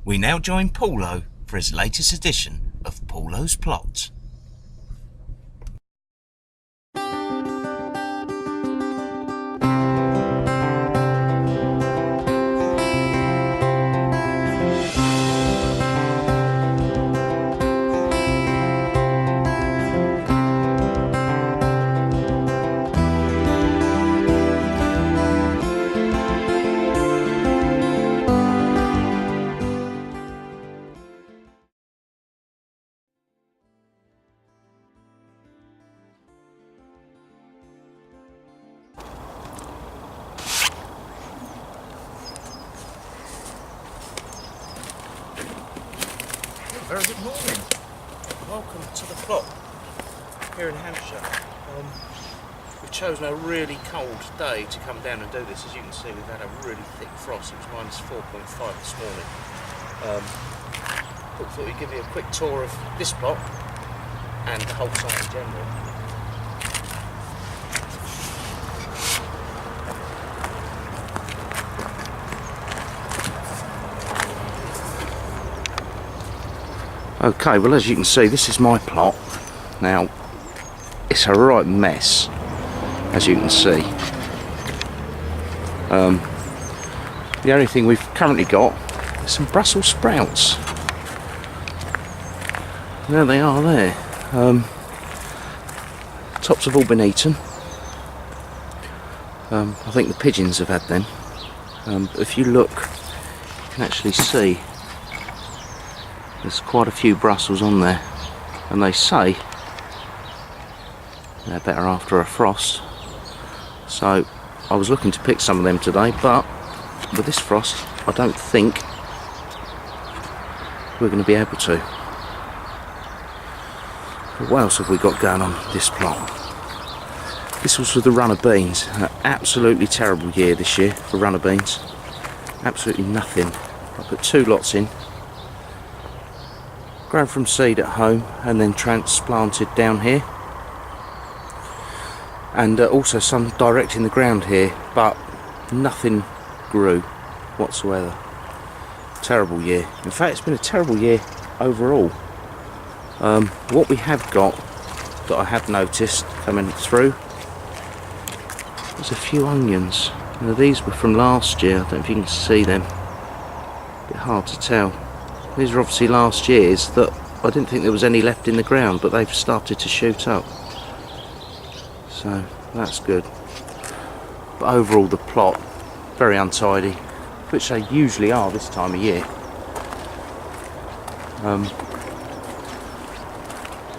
We now join Paulo for his latest edition of Paulo's Plot. Very good morning. Welcome to the plot here in Hampshire. We've chosen a really cold day to come down and do this. As you can see, we've had a really thick frost. It was minus 4.5 this morning. But thought we'd give you a quick tour of this plot and the whole site in general. Okay, well, as you can see, this is my plot. Now, it's a right mess, as you can see. The only thing we've currently got is some Brussels sprouts. There they are there. Tops have all been eaten. I think the pigeons have had them. But if you look, you can actually see there's quite a few Brussels on there, and they say they're better after a frost. So I was looking to pick some of them today, but with this frost I don't think we're going to be able to. But what else have we got going on this plot? This was for the runner beans. An absolutely terrible year this year for runner beans. Absolutely nothing. I put 2 lots in, grown from seed at home and then transplanted down here, and also some direct in the ground here, but nothing grew whatsoever. Terrible year. In fact, it's been a terrible year overall. What we have got that I have noticed coming through, there's a few onions. Now, these were from last year. I don't know if you can see them. A bit hard to tell. These are obviously last year's that I didn't think there was any left in the ground, but they've started to shoot up. So that's good. But overall the plot, very untidy, which they usually are this time of year.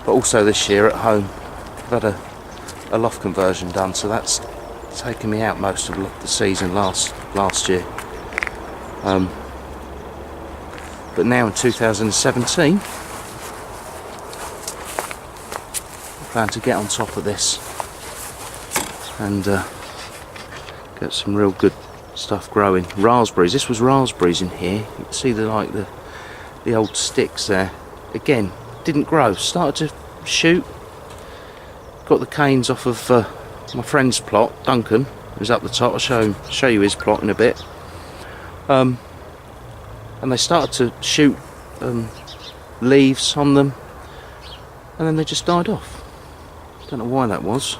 But also this year at home, I've had a loft conversion done, so that's taken me out most of the season last year. But now in 2017, I plan to get on top of this and get some real good stuff growing. Raspberries. This was raspberries in here. You can see the old sticks there. Again, didn't grow. Started to shoot. Got the canes off of my friend's plot, Duncan, who's up the top. I'll show you his plot in a bit. And they started to shoot leaves on them, and then they just died off. Don't know why that was.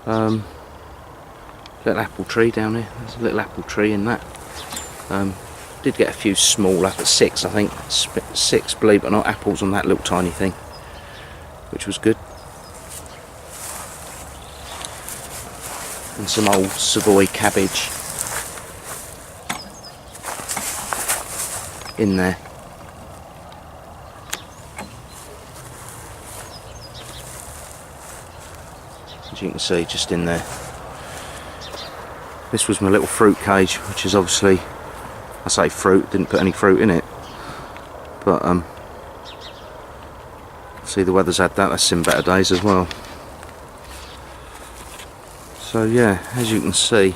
Little apple tree down here. There's a little apple tree in that. Did get a few small, up at 6 I think. 6, believe it or not, apples on that little tiny thing, which was good. And some old Savoy cabbage in there. As you can see, just in there. This was my little fruit cage, which is obviously, I say fruit, didn't put any fruit in it, but see, the weather's had that. That's seen better days as well. So yeah, as you can see,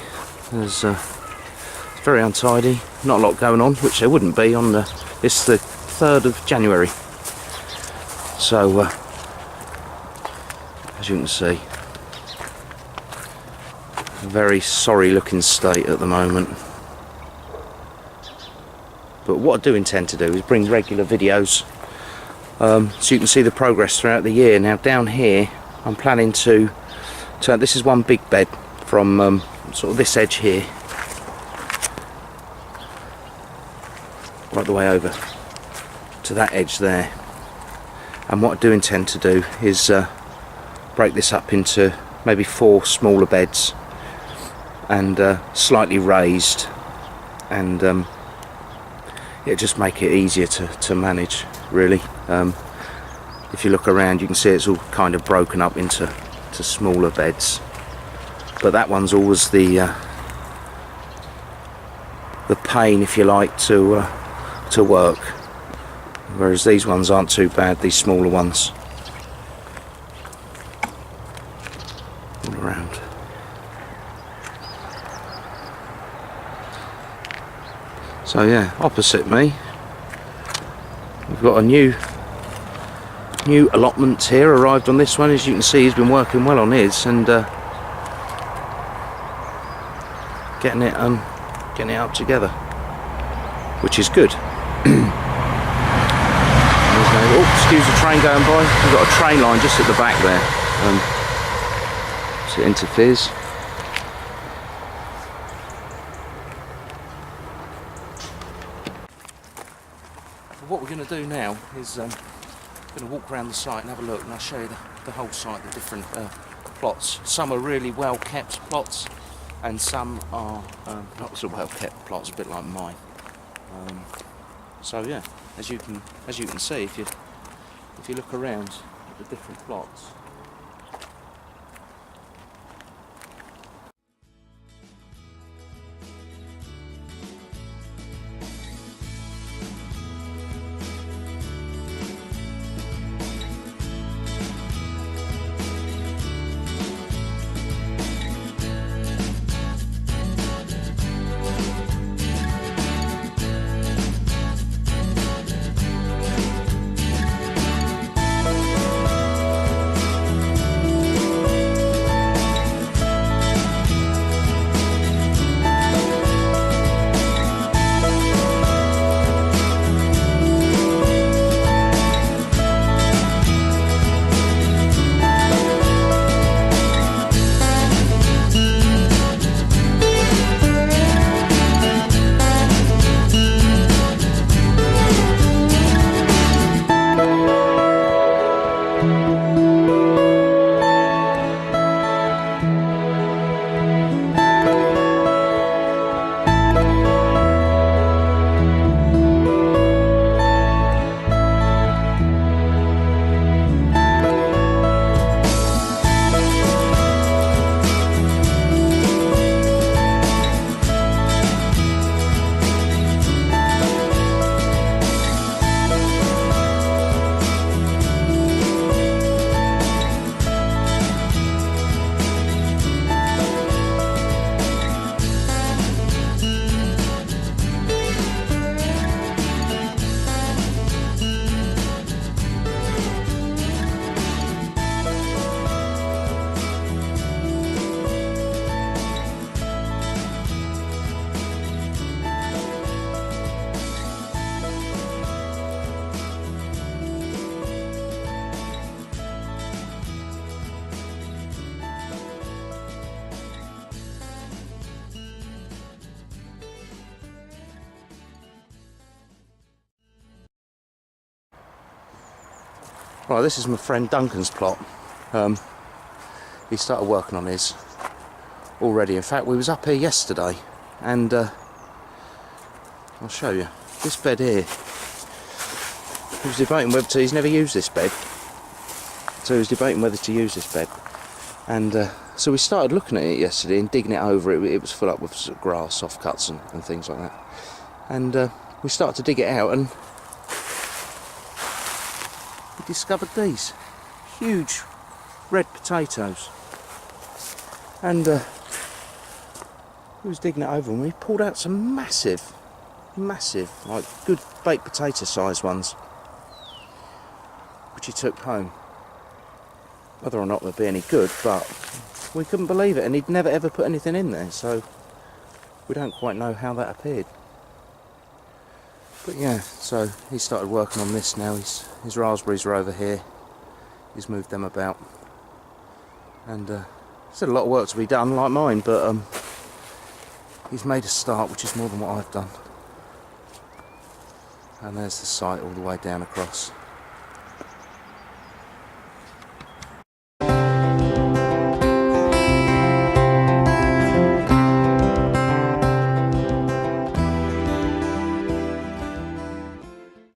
there's it's very untidy, not a lot going on, which there wouldn't be on it's the 3rd of January. So as you can see, a very sorry looking state at the moment. But what I do intend to do is bring regular videos, so you can see the progress throughout the year. Now down here I'm planning to turn, this is one big bed from sort of this edge here right the way over to that edge there, and what I do intend to do is break this up into maybe 4 smaller beds and slightly raised, and it'll just make it easier to manage, really. If you look around you can see it's all kind of broken up into smaller beds, but that one's always the pain, if you like, to work, whereas these ones aren't too bad, these smaller ones all around. So yeah, opposite me we've got a new allotment here, arrived on this one. As you can see, he's been working well on his, and getting it up together, which is good. Oh, excuse the train going by. We've got a train line just at the back there, so it interferes. What we're going to do now is going to walk around the site and have a look, and I'll show you the whole site, the different plots. Some are really well kept plots, and some are not so well kept plots, a bit like mine. So yeah, as you can see, if you look around at the different plots. Right, this is my friend Duncan's plot. He started working on his already. In fact, we was up here yesterday, and I'll show you. This bed here, he was debating whether to, he's never used this bed, so he was debating whether to use this bed. And so we started looking at it yesterday and digging it over. It was full up with sort of grass, offcuts and things like that. And we started to dig it out, and we discovered these huge red potatoes. And he was digging it over, and we pulled out some massive, like good baked potato sized ones, which he took home. Whether or not they'd be any good, but we couldn't believe it, and he'd never ever put anything in there, so we don't quite know how that appeared. But yeah, so he started working on this now. His raspberries are over here. He's moved them about, and still a lot of work to be done, like mine. But he's made a start, which is more than what I've done. And there's the site all the way down across.